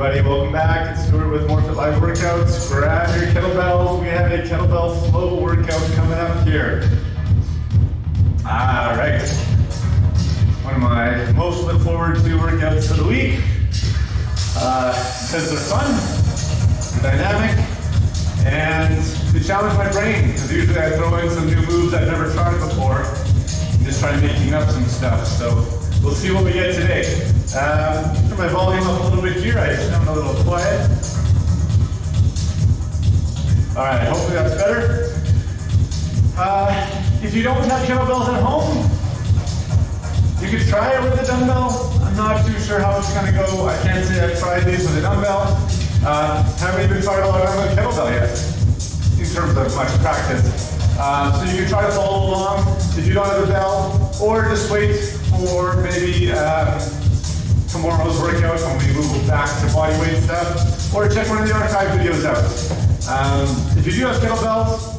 everybody, welcome back. It's Stuart with MORFIT Live Workouts. Grab your kettlebells. We have a kettlebell flow workout coming up here. All right. One of my most look forward to workouts of the week. Because they're fun, they're dynamic, and they challenge my brain. Because usually I throw in some new moves I've never tried before and just try making up some stuff. So we'll see what we get today. Turn my volume up a little bit here. I just am a little quiet. All right, hopefully that's better. If you don't have kettlebells at home, you could try it with a dumbbell. I'm not too sure how it's going to go. I can't say I've tried these with a dumbbell. Haven't even tried a lot of with a kettlebell yet, in terms of much practice. So you can try to follow along if you don't have a bell, or just wait for maybe tomorrow's workout when we move back to bodyweight stuff, or check one of the archive videos out. If you do have kettlebells,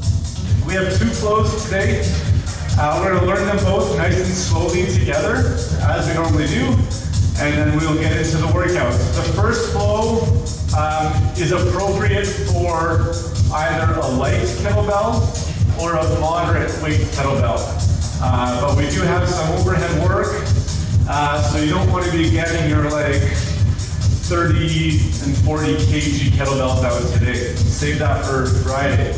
we have two flows today. We're going to learn them both nice and slowly together, as we normally do, and then we'll get into the workout. The first flow is appropriate for either a light kettlebell or a moderate weight kettlebell. But we do have some overhead work, so you don't want to be getting your like 30 and 40 kg kettlebells out today. Save that for Friday.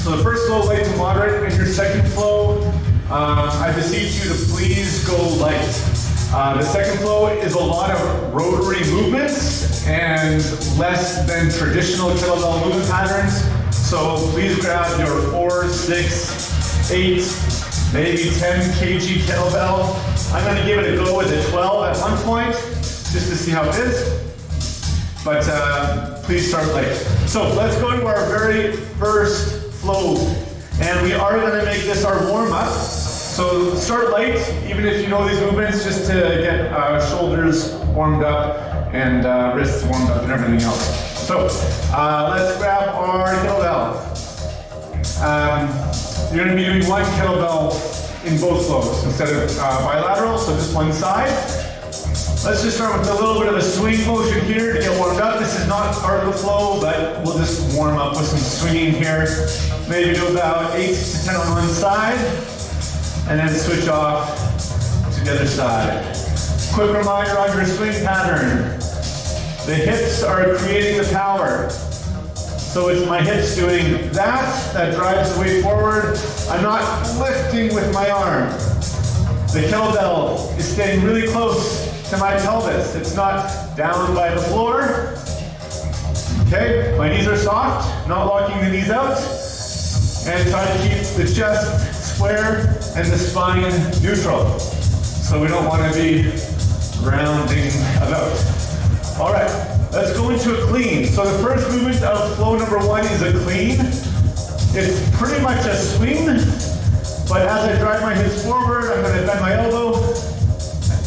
So the first flow, light to moderate, and your second flow, I beseech you to please go light. The second flow is a lot of rotary movements and less than traditional kettlebell movement patterns. So please grab your 4, 6, 8, maybe 10 kg kettlebell. I'm going to give it a go with a 12 at one point, just to see how it is. But please start light. So let's go to our very first flow. And we are going to make this our warm-up. So start light, even if you know these movements, just to get shoulders warmed up and wrists warmed up and everything else. So let's grab our kettlebell. You're going to be doing one kettlebell in both flows instead of bilateral, so just one side. Let's just start with a little bit of a swing motion here to get warmed up. This is not part of the flow, but we'll just warm up with some swinging here. Maybe do about 8 to 10 on one side, and then switch off to the other side. Quick reminder on your swing pattern. The hips are creating the power. So it's my hips doing that drives the weight forward. I'm not lifting with my arm. The kettlebell is staying really close to my pelvis. It's not down by the floor. Okay, my knees are soft, not locking the knees out. And try to keep the chest square and the spine neutral. So we don't want to be rounding about. All right, let's go into a clean. So the first movement of flow number 1 is a clean. It's pretty much a swing, but as I drive my hips forward, I'm going to bend my elbow,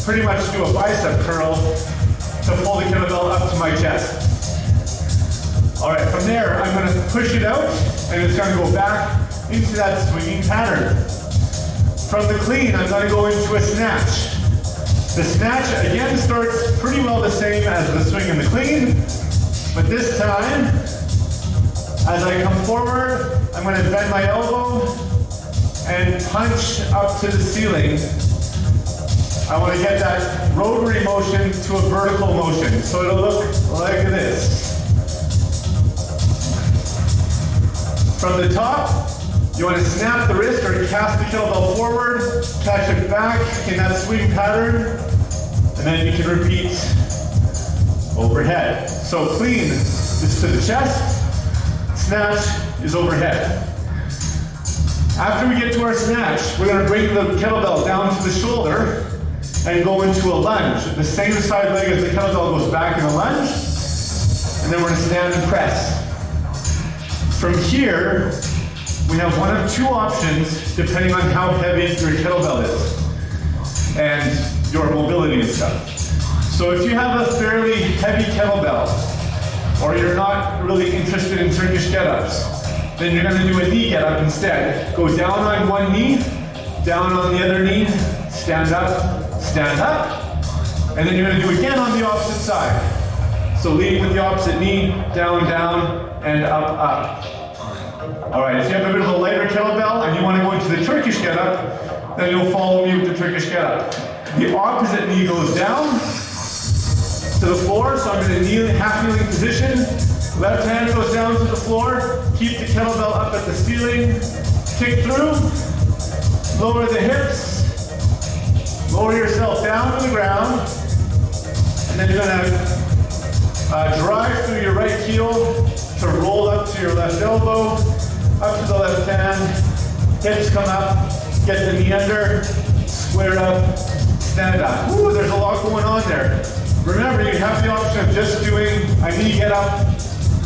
pretty much do a bicep curl to pull the kettlebell up to my chest. All right, from there, I'm going to push it out, and it's going to go back into that swinging pattern. From the clean, I'm going to go into a snatch. The snatch, again, starts pretty well the same as the swing and the clean, but this time, as I come forward, I'm going to bend my elbow and punch up to the ceiling. I want to get that rotary motion to a vertical motion, so it'll look like this. From the top, you want to snap the wrist or cast the kettlebell forward, catch it back in that swing pattern, and then you can repeat overhead. So clean is to the chest, snatch is overhead. After we get to our snatch, we're going to bring the kettlebell down to the shoulder and go into a lunge. The same side leg as the kettlebell goes back in a lunge, and then we're going to stand and press. From here, we have one of two options depending on how heavy your kettlebell is and your mobility and stuff. So if you have a fairly heavy kettlebell, or you're not really interested in Turkish get-ups, then you're going to do a knee get-up instead. Go down on one knee, down on the other knee, stand up, And then you're gonna do it again on the opposite side. So leading with the opposite knee, down, down, and up, up. All right, if you have a bit of a lighter kettlebell and you wanna go into the Turkish get-up, then you'll follow me with the Turkish get-up. The opposite knee goes down to the floor, so I'm in a kneeling, half kneeling position. Left hand goes down to the floor. Keep the kettlebell up at the ceiling. Kick through. Lower the hips. Lower yourself down to the ground. And then you're gonna drive through your right heel to roll up to your left elbow, up to the left hand. Hips come up. Get the knee under. Square up. Stand up. Ooh, there's a lot going on there. Remember, you have the option of just doing a knee get up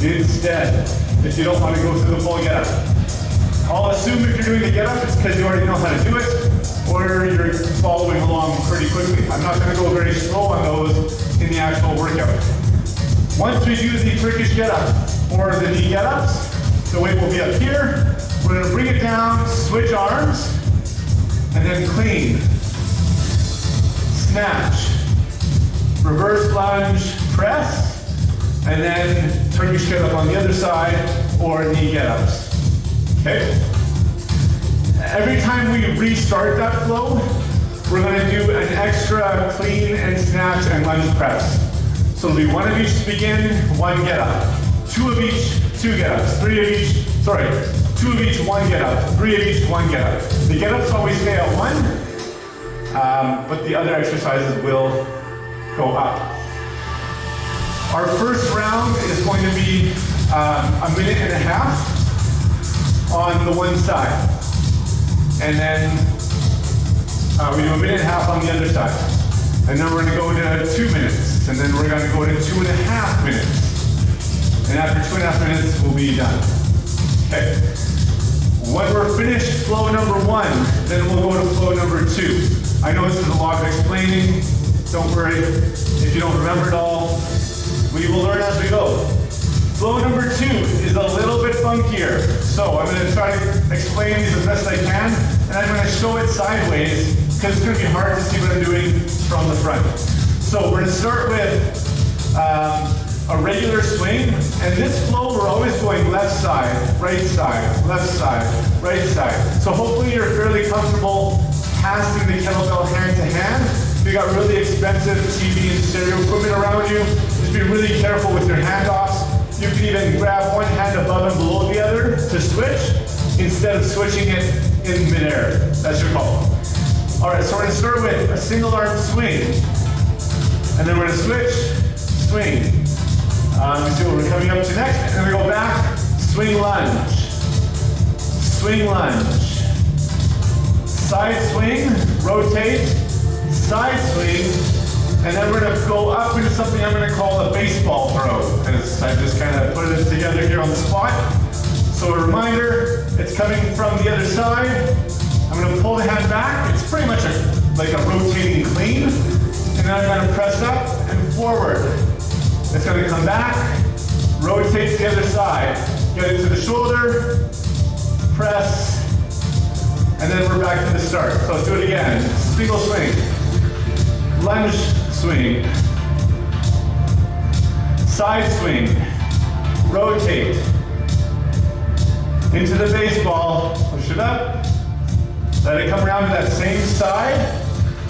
instead, if you don't want to go through the full get up. I'll assume if you're doing the get up, it's because you already know how to do it, or you're following along pretty quickly. I'm not going to go very slow on those in the actual workout. Once we do the Turkish get up, or the knee get ups, the weight will be up here. We're going to bring it down, switch arms, and then clean. Snatch. Reverse lunge, press, and then Turkish get up on the other side, or knee get ups. Okay? Every time we restart that flow, we're going to do an extra clean and snatch and lunge press. So it'll be one of each to begin, one get up. Two of each, two get ups. Three of each, sorry, two of each, one get up. Three of each, one get up. The get ups always stay at one, but the other exercises will go up. Our first round is going to be a minute and a half on the one side. And then we do a minute and a half on the other side. And then we're going to go to 2 minutes. And then we're going to go to 2.5 minutes. And after 2.5 minutes, we'll be done. Okay. When we're finished flow number 1, then we'll go to flow number 2. I know this is a lot of explaining. Don't worry, if you don't remember it all, we will learn as we go. Flow number 2 is a little bit funkier. So I'm going to try to explain these as best I can, and I'm going to show it sideways, because it's going to be hard to see what I'm doing from the front. So we're going to start with a regular swing, and this flow we're always going left side, right side, left side, right side. So hopefully you're fairly comfortable passing the kettlebell hand to hand. If you got really expensive TV and stereo equipment around you, just be really careful with your handoffs. You can even grab one hand above and below the other to switch, instead of switching it in midair. That's your call. All right, so we're gonna start with a single arm swing, and then we're gonna switch, swing. You see what we're coming up to next, and then we go back, swing lunge, swing lunge, side swing, rotate, side swing, and then we're going to go up into something I'm going to call a baseball throw. And I just kind of put it together here on the spot. So a reminder, it's coming from the other side. I'm going to pull the hand back. It's pretty much like a rotating clean. And then I'm going to press up and forward. It's going to come back, rotate to the other side. Get it to the shoulder, press, and then we're back to the start. So let's do it again. Single swing, lunge swing, side swing, rotate, into the baseball, push it up, let it come around to that same side,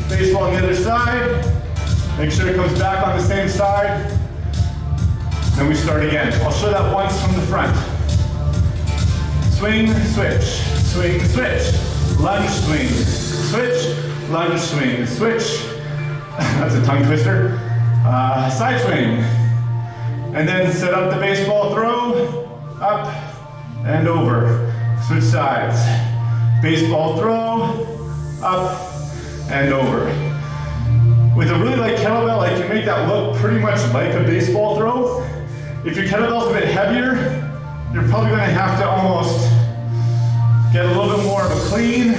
baseball on the other side, make sure it comes back on the same side, then we start again. I'll show that once from the front. Swing, switch, swing, switch, lunge swing, switch, lunge swing, switch. That's a tongue twister. Side swing. And then set up the baseball throw, up and over. Switch sides. Baseball throw, up and over. With a really light kettlebell, I can make that look pretty much like a baseball throw. If your kettlebell's a bit heavier, you're probably gonna have to almost get a little bit more of a clean,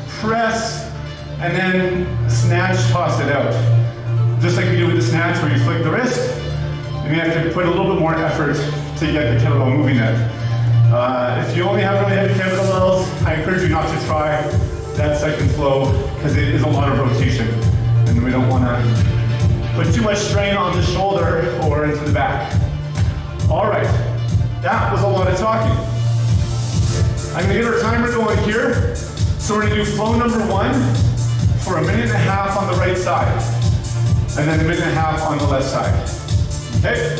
press, and then snatch, toss it out. Just like we do with the snatch where you flick the wrist, and you have to put a little bit more effort to get the kettlebell moving there. If you only have really heavy kettlebells, I encourage you not to try that second flow, because it is a lot of rotation, and we don't want to put too much strain on the shoulder or into the back. All right, that was a lot of talking. I'm gonna get our timer going here. So we're gonna do flow number 1 for 1.5 minutes on the right side, and then 1.5 minutes on the left side. Okay?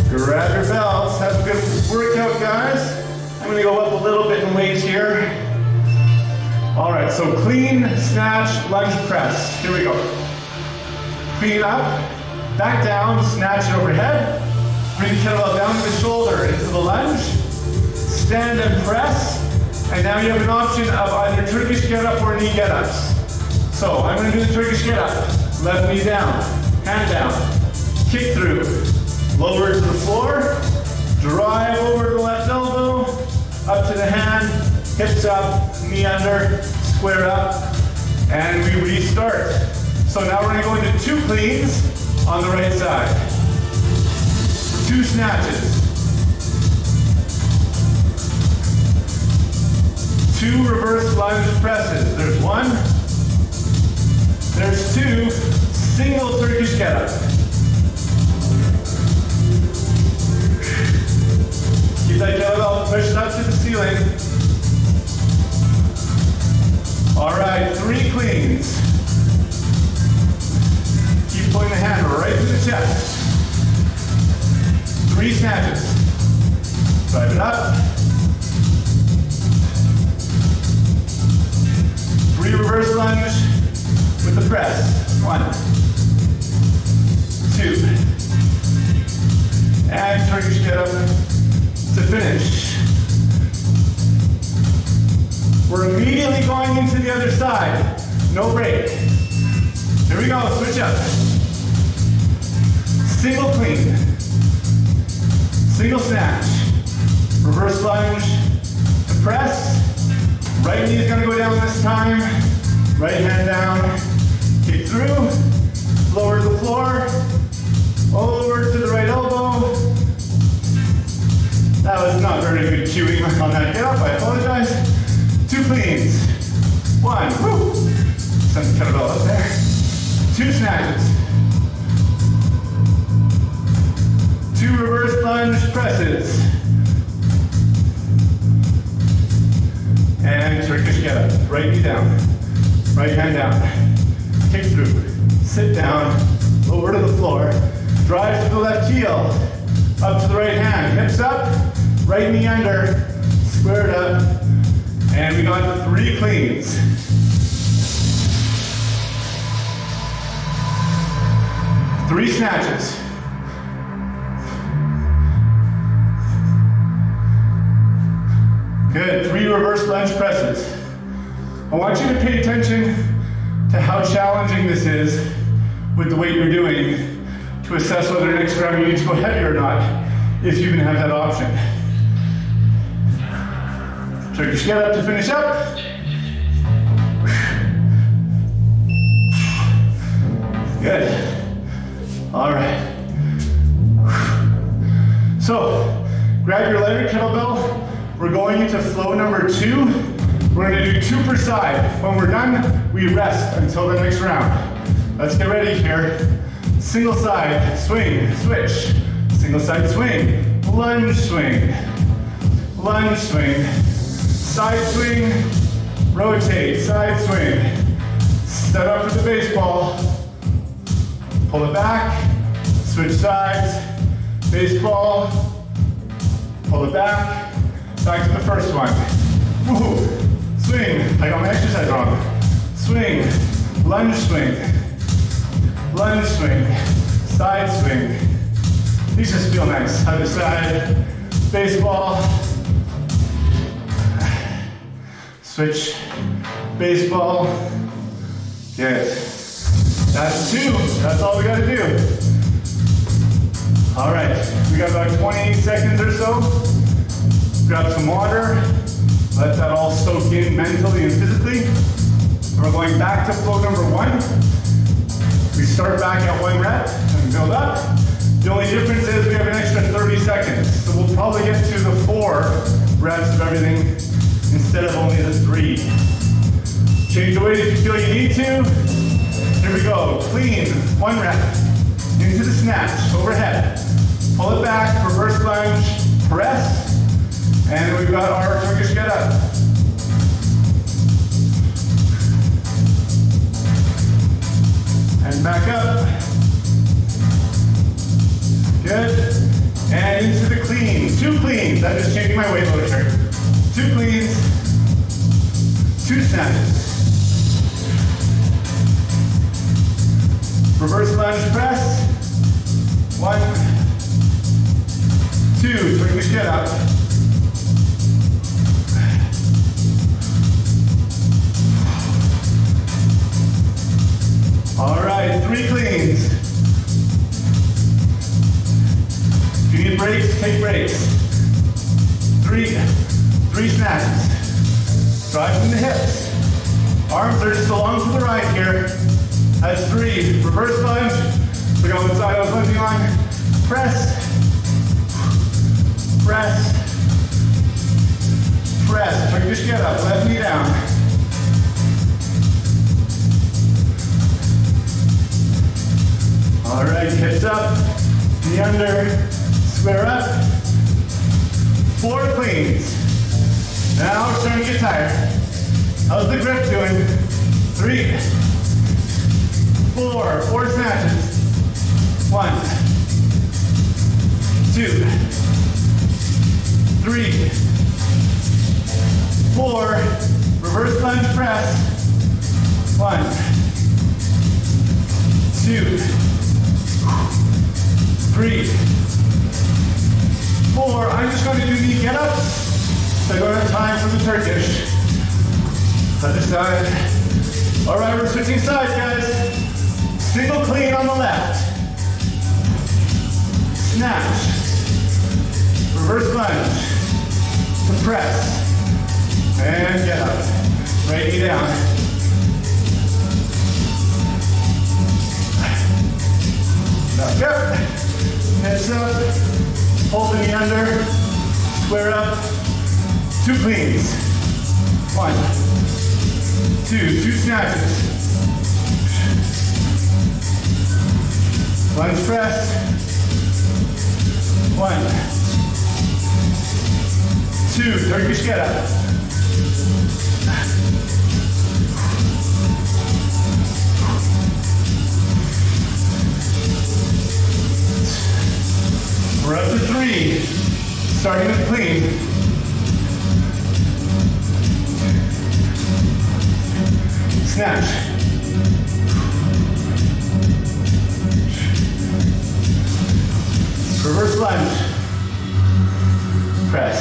Grab your belts, have a good workout, guys. I'm gonna go up a little bit in weights here. All right, so clean, snatch, lunge, press. Here we go. Clean up, back down, snatch it overhead. Bring the kettlebell down to the shoulder, into the lunge. Stand and press. And now you have an option of either Turkish get up or knee get ups. So I'm gonna do the Turkish get up. Left knee down, hand down, kick through, lower to the floor, drive over the left elbow, up to the hand, hips up, knee under, square up, and we restart. So now we're gonna go into 2 cleans on the right side. 2 snatches. 2 reverse lunge presses. There's 1, there's 2, single Turkish get up. Keep that kettlebell pushed up to the ceiling. All right, 3 cleans. Keep pulling the hand right to the chest. 3 snatches. Drive it up. 3 reverse lunge with the press. 1, 2, and Turkish get up to finish. We're immediately going into the other side. No break. Here we go, switch up. Single clean. Single snatch. Reverse lunge to press. Right knee is gonna go down this time. Right hand down. Kick through. Lower to the floor. Over to the right elbow. That was not very good cueing on that get up, I apologize. 2 cleans. 1, woo. Send the kettlebell up there. 2 snatches. 2 reverse lunge presses. And Turkish get up. Right knee down. Right hand down. Kick through. Sit down. Lower to the floor. Drive to the left heel. Up to the right hand. Hips up. Right knee under. Square it up. And we got 3 cleans. 3 snatches. Good, 3 reverse lunge presses. I want you to pay attention to how challenging this is with the weight you're doing to assess whether next round you need to go heavier or not, if you even have that option. Turkish get up to finish up. Good. All right. So, grab your lighter kettlebell. We're going into flow number 2. We're gonna do 2 per side. When we're done, we rest until the next round. Let's get ready here. Single side, swing, switch. Single side swing, lunge swing. Lunge swing. Side swing, rotate, side swing. Set up for the baseball. Pull it back, switch sides, baseball, pull it back to the first one. Woo-hoo. Swing, I got my exercise wrong. Swing, lunge swing, side swing. These just feel nice. Other side, baseball, switch, baseball. Good. That's 2. That's all we gotta do. All right, we got about 20 seconds or so. Grab some water. Let that all soak in mentally and physically. We're going back to flow number 1. We start back at 1 rep and build up. The only difference is we have an extra 30 seconds. So we'll probably get to the 4 reps of everything instead of only the 3. Change the weight if you feel you need to. Here we we go. Clean, 1 rep. Into the snatch, overhead. Pull it back, reverse lunge, press. And we've got our Turkish get up. And back up. Good. And into the clean. 2 cleans. I'm just changing my weight load here. 2 cleans. 2 snatches. Reverse lunge press. 1, 2. Turkish get up. All right, 3 cleans. If you need breaks, take breaks. 3 snatches. Drive from the hips. Arms are just along for the ride here. That's 3. Reverse lunge. Look on the side I was lunging on. Press. Press. Press. Turkish get up. Left knee down. All right, hips up, knee under, square up. 4 cleans. Now we're starting to get tired. How's the grip doing? 3, 4 snatches. 1, 2, 3, 4. Reverse lunge press. 1, 2, 3, 4. I'm just going to do knee get ups. So I don't have time for the Turkish. Other side. All right, we're switching sides, guys. Single clean on the left. Snatch. Reverse lunge. To press. And get up. Right knee down. Back up. Heads up. Hold the knee under. Square up. 2 cleans. 1, 2 snatches. Lunge press. 1, 2. Turkish get up. We're up to 3. Starting with clean. Snatch. Reverse lunge. Press.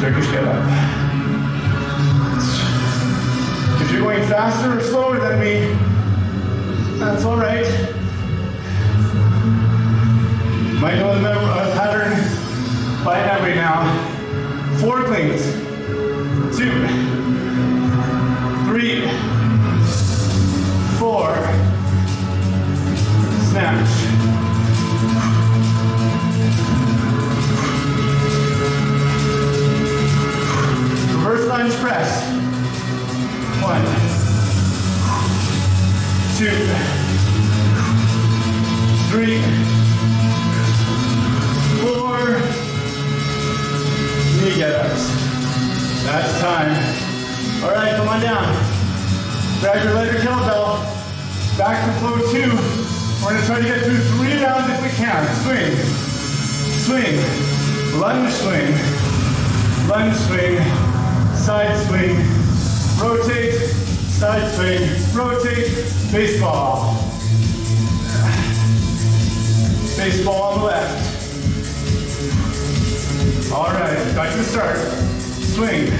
Turkish get up. If you're going faster or slower than me, that's all right. Might know the pattern by memory now. 4 cleans. 2, 3, 4. Snatch. Reverse lunge press. 1, 2, 3, 4. Knee get-ups. That's time. All right, come on down. Grab your lighter kettlebell. Back to flow 2. We're going to try to get through 3 rounds if we can. Swing, swing, lunge swing, lunge swing, side swing, rotate, side swing, rotate, baseball. Baseball on the left. All right, back to the start. Swing,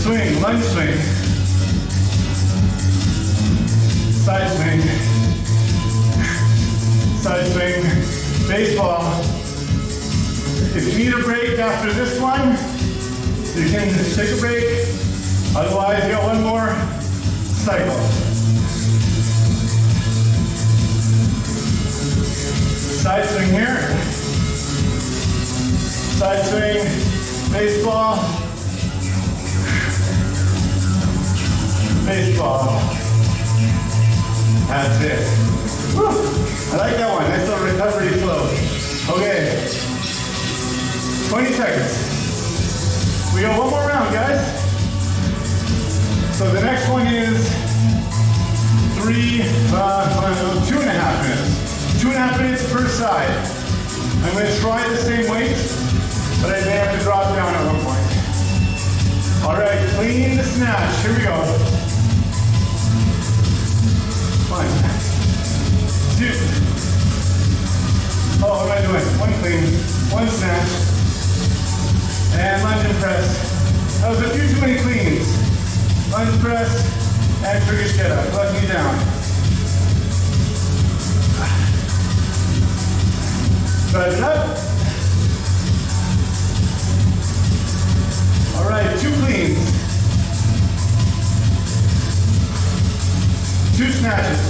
swing, lunge swing. Side swing. Side swing. Baseball. If you need a break after this one, you can take a break. Otherwise, you got 1 more cycle. Side swing here. Side swing, baseball. baseball. That's it. Woo. I like that one. Nice little recovery flow. Okay. 20 seconds. We got one more round, guys. So the next one is 2.5 minutes. 2.5 minutes per side. I'm going to try the same weight, but I may have to drop down at one point. All right, clean the snatch. Here we go. 1, 2. Oh, what am I doing? 1 clean, 1 snatch, and lunge and press. That was a few too many cleans. Lunge press and Turkish get up. Let me down. Stretch it up. All right, 2 cleans. 2 snatches.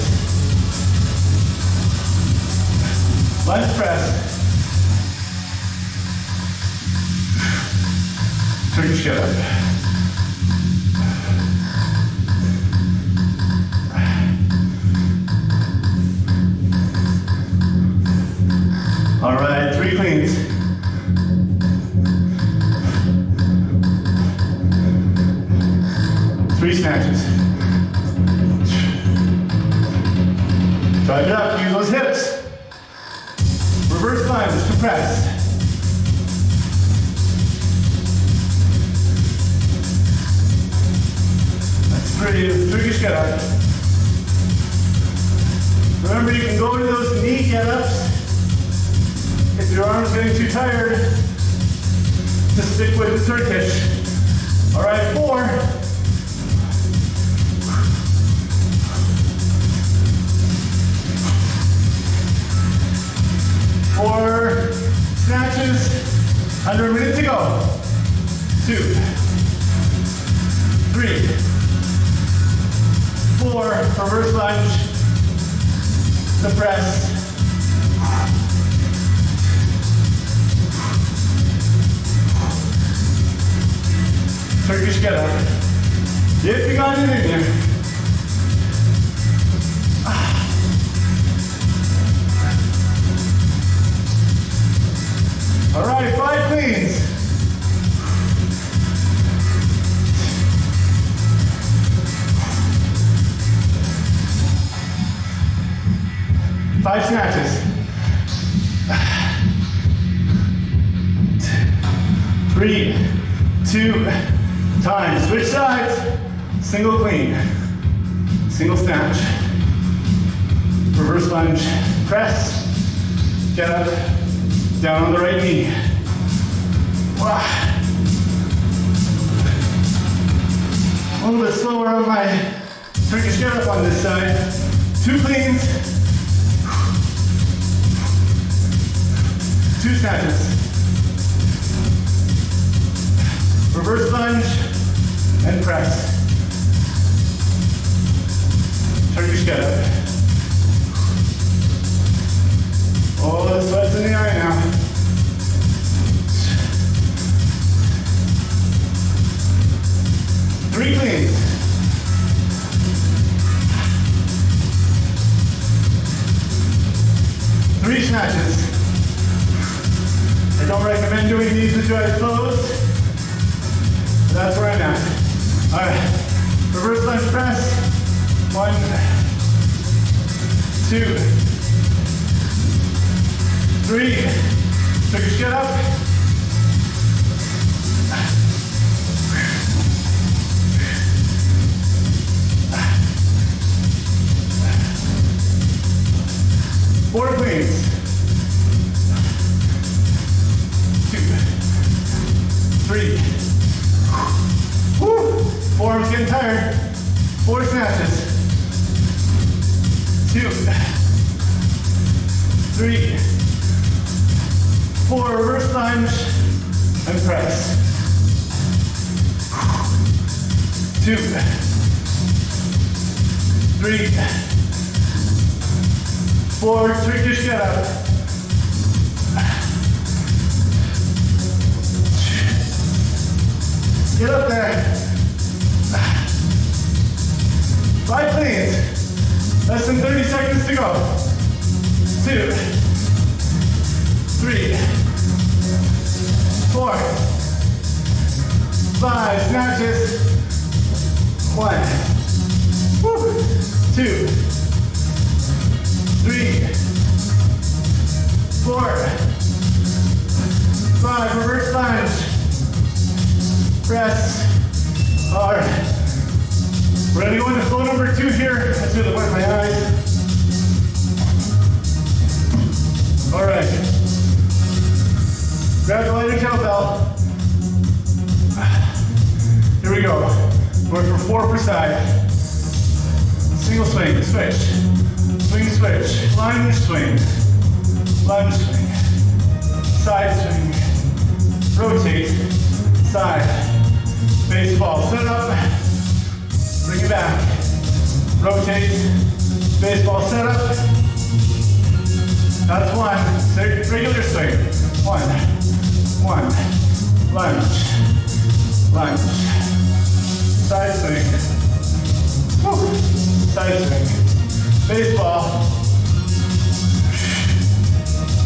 Lunge press. Turkish get up. All right, 3 cleans. 3 snatches. Drive it up, use those hips. Reverse lunge to press. That's pretty. Turkish get up. Remember, you can go to those knee get-ups if your arm's getting too tired. Just stick with the Turkish. All right, 4. 4 snatches, under a minute to go. 2, 3, 4, reverse lunge, the press. Turkish get up. If you got it in you. All right, 5 cleans. Five snatches. 3, 2, time. Switch sides. Single clean. Single snatch. Reverse lunge. Press. Get up. Down on the right knee. Wow. A little bit slower on my Turkish get up on this side. 2 cleans. 2 snatches. Reverse lunge and press. Turkish get up. Oh, the sweat's in the eye now. Three cleans. Three snatches. I don't recommend doing these with your eyes closed. That's where I'm at. All right. Reverse lunge press. 1, 2, 3. Turkish get up. 4 cleans. 2, 3. Woo! Forearm's getting tired. 4 snatches. 2, 3, 4. Reverse lunge and press. 2, 3, 4. Turkish get up. Get up there. snatches. 1, 2, 3, 4, 5, reverse lunge. Press hard. We're gonna go into flow number 2 here. Let's do the wet my eyes. All right. Grab the lighter kettlebell. Here we go. Going for 4 per side. Single swing, switch. Swing, switch. Lunge, swing. Lunge, swing. Side swing. Rotate. Side. Baseball. Set up. Bring it back. Rotate. Baseball. Set up. That's 1. Regular swing. 1. 1. Lunge. Lunge. Side swing. Woo. Side swing. Baseball.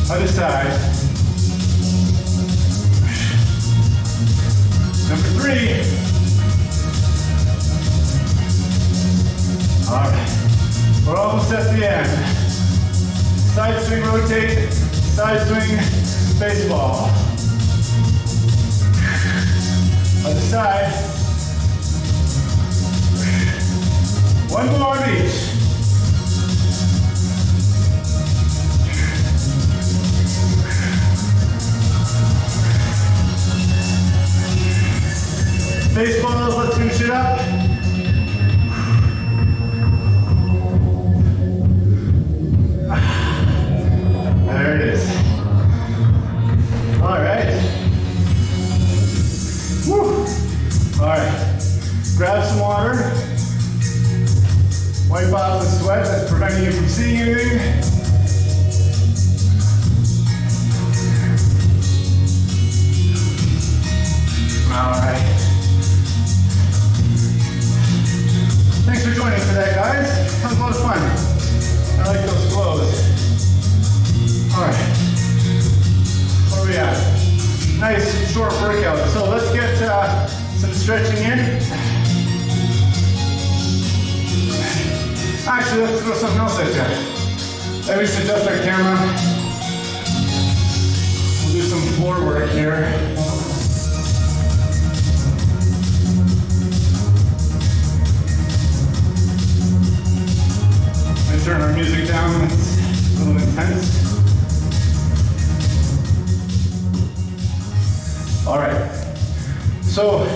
Other side. Number 3. All right. We're almost at the end. Side swing, rotate. Side swing, baseball. Other side. 1 more on each. Baseballs, let's finish it up. There it is. All right. Woo. All right. Grab some water. Wipe off the sweat that's preventing you from seeing anything. All right. Thanks for joining today, guys. That was a lot of fun. I like those flows. All right. Where are we at? Nice short workout. So let's get some stretching in. Actually, let's throw something else at you. Maybe we should adjust our camera. We'll do some floor work here. And turn our music down. It's a little intense. All right. So,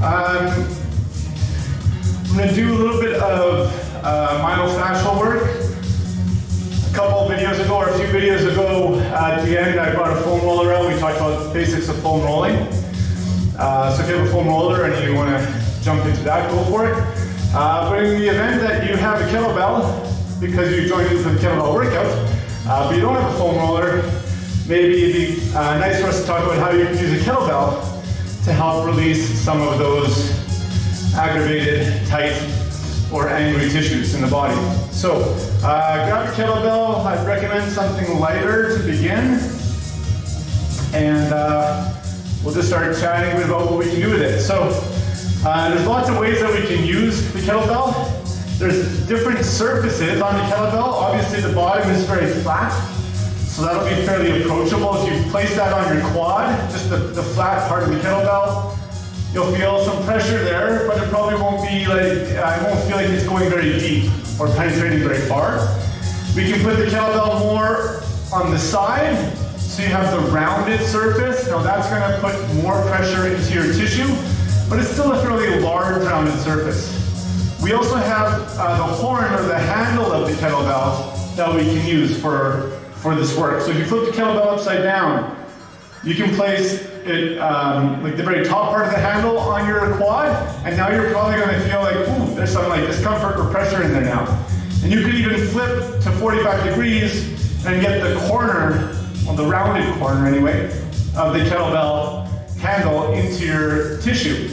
I'm going to do a little bit of myofascial work. A couple videos ago, or a few videos ago, at the end, I brought a foam roller out. We talked about the basics of foam rolling. So if you have a foam roller and you want to jump into that, go for it. But in the event that you have a kettlebell, because you joined into the kettlebell workout, but you don't have a foam roller, maybe it'd be nice for us to talk about how you can use a kettlebell to help release some of those aggravated, tight, or angry tissues in the body. So, grab a kettlebell. I'd recommend something lighter to begin. And we'll just start chatting a bit about what we can do with it. So, there's lots of ways that we can use the kettlebell. There's different surfaces on the kettlebell. Obviously, the bottom is very flat, so that'll be fairly approachable. If you place that on your quad, just the flat part of the kettlebell, you'll feel some pressure there, but it probably won't be like, it won't feel like it's going very deep or penetrating very far. We can put the kettlebell more on the side, so you have the rounded surface. Now that's gonna put more pressure into your tissue, but it's still a fairly large rounded surface. We also have the horn or the handle of the kettlebell that we can use for this work. So if you flip the kettlebell upside down, you can place it, like the very top part of the handle on your quad, and now you're probably going to feel like, ooh, there's some like discomfort or pressure in there now. And you could even flip to 45 degrees and get the corner, well, the rounded corner anyway, of the kettlebell handle into your tissue.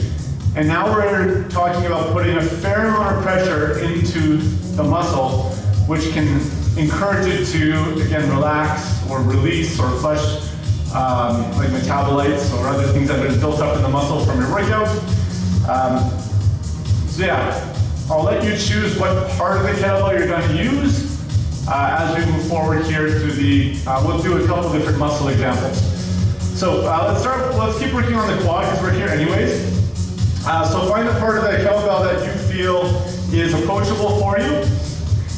And now we're talking about putting a fair amount of pressure into the muscle, which can encourage it to, again, relax or release or flush like metabolites or other things that have been built up in the muscle from your workout. So yeah, I'll let you choose what part of the kettlebell you're going to use as we move forward here to the, we'll do a couple different muscle examples. So let's keep working on the quad because we're here anyways. So find the part of the kettlebell that you feel is approachable for you.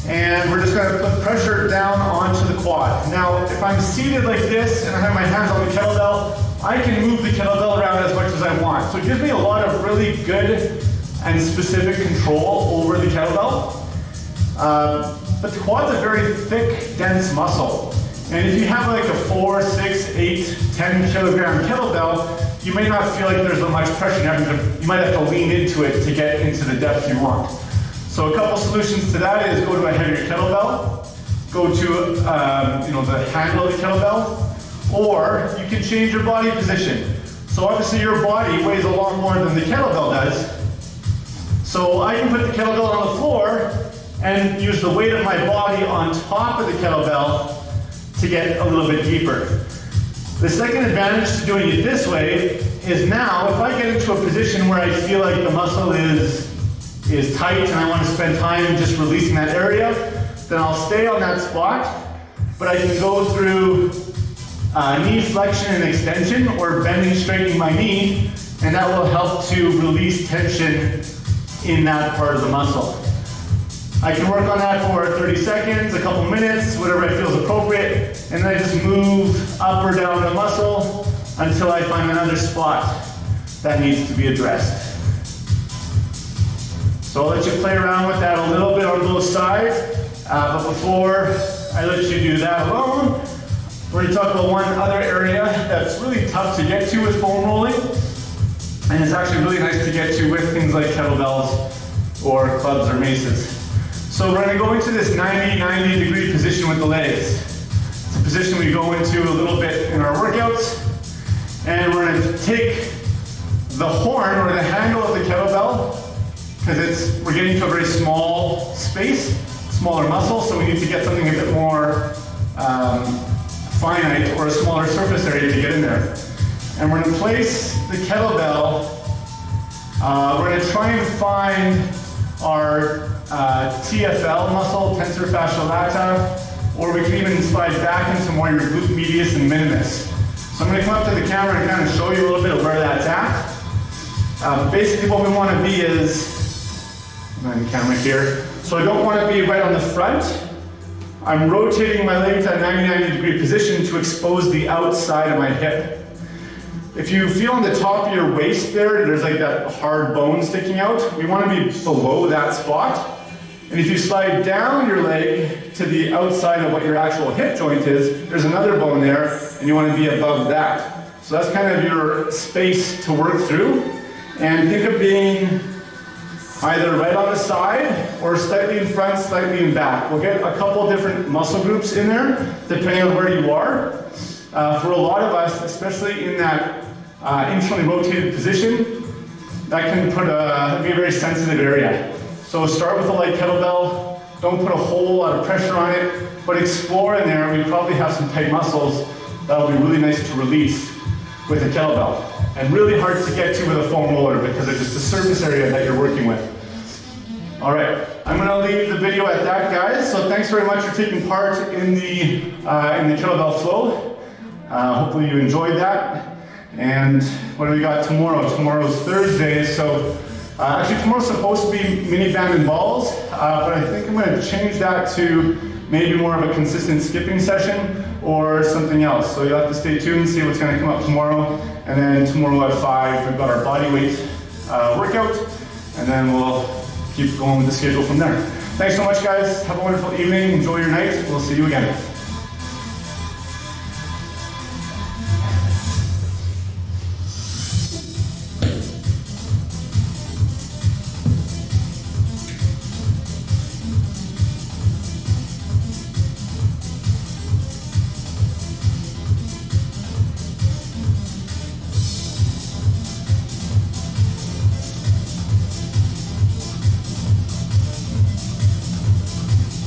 And we're just going to put pressure down onto the quad. Now, if I'm seated like this and I have my hands on the kettlebell, I can move the kettlebell around as much as I want. So it gives me a lot of really good and specific control over the kettlebell. But the quad's a very thick, dense muscle. And if you have like a 4, 6, 8, 10 kilogram kettlebell, you may not feel like there's much pressure. You might have to lean into it to get into the depth you want. So a couple solutions to that is go to a heavier kettlebell, go to the handle of the kettlebell, or you can change your body position. So obviously your body weighs a lot more than the kettlebell does. So I can put the kettlebell on the floor and use the weight of my body on top of the kettlebell to get a little bit deeper. The second advantage to doing it this way is now if I get into a position where I feel like the muscle is tight and I want to spend time just releasing that area, then I'll stay on that spot, but I can go through knee flexion and extension or bending, straightening my knee, and that will help to release tension in that part of the muscle. I can work on that for 30 seconds, a couple minutes, whatever I feel is appropriate, and then I just move up or down the muscle until I find another spot that needs to be addressed. So I'll let you play around with that a little bit on both sides, but before I let you do that alone, we're going to talk about one other area that's really tough to get to with foam rolling, and it's actually really nice to get to with things like kettlebells or clubs or maces. So we're going to go into this 90 degree position with the legs. It's a position we go into a little bit in our workouts, and we're going to take the horn or the handle of the kettlebell, because we're getting to a very small space, smaller muscle, so we need to get something a bit more finite or a smaller surface area to get in there. And we're going to place the kettlebell, we're going to try and find our TFL muscle, tensor fascial lata, or we can even slide back into more your glute medius and minimus. So I'm going to come up to the camera and kind of show you a little bit of where that's at. Basically what we want to be is, the camera here. So I don't want to be right on the front. I'm rotating my legs at a 90 degree position to expose the outside of my hip. If you feel on the top of your waist there's like that hard bone sticking out. We want to be below that spot. And if you slide down your leg to the outside of what your actual hip joint is, there's another bone there, and you want to be above that. So that's kind of your space to work through. And think of being either right on the side or slightly in front, slightly in back. We'll get a couple different muscle groups in there, depending on where you are. For a lot of us, especially in that internally rotated position, that can be a very sensitive area. So start with a light kettlebell, don't put a whole lot of pressure on it, but explore in there. We probably have some tight muscles that'll be really nice to release with a kettlebell. And really hard to get to with a foam roller because of just the surface area that you're working with. All right, I'm going to leave the video at that, guys. So thanks very much for taking part in the kettlebell flow. Hopefully you enjoyed that. And what do we got tomorrow? Tomorrow's Thursday, so actually tomorrow's supposed to be mini band and balls, but I think I'm going to change that to maybe more of a consistent skipping session or something else. So you'll have to stay tuned, see what's going to come up tomorrow. And then tomorrow at 5, we've got our body weight workout, and then we'll keep going with the schedule from there. Thanks so much, guys. Have a wonderful evening. Enjoy your night. We'll see you again.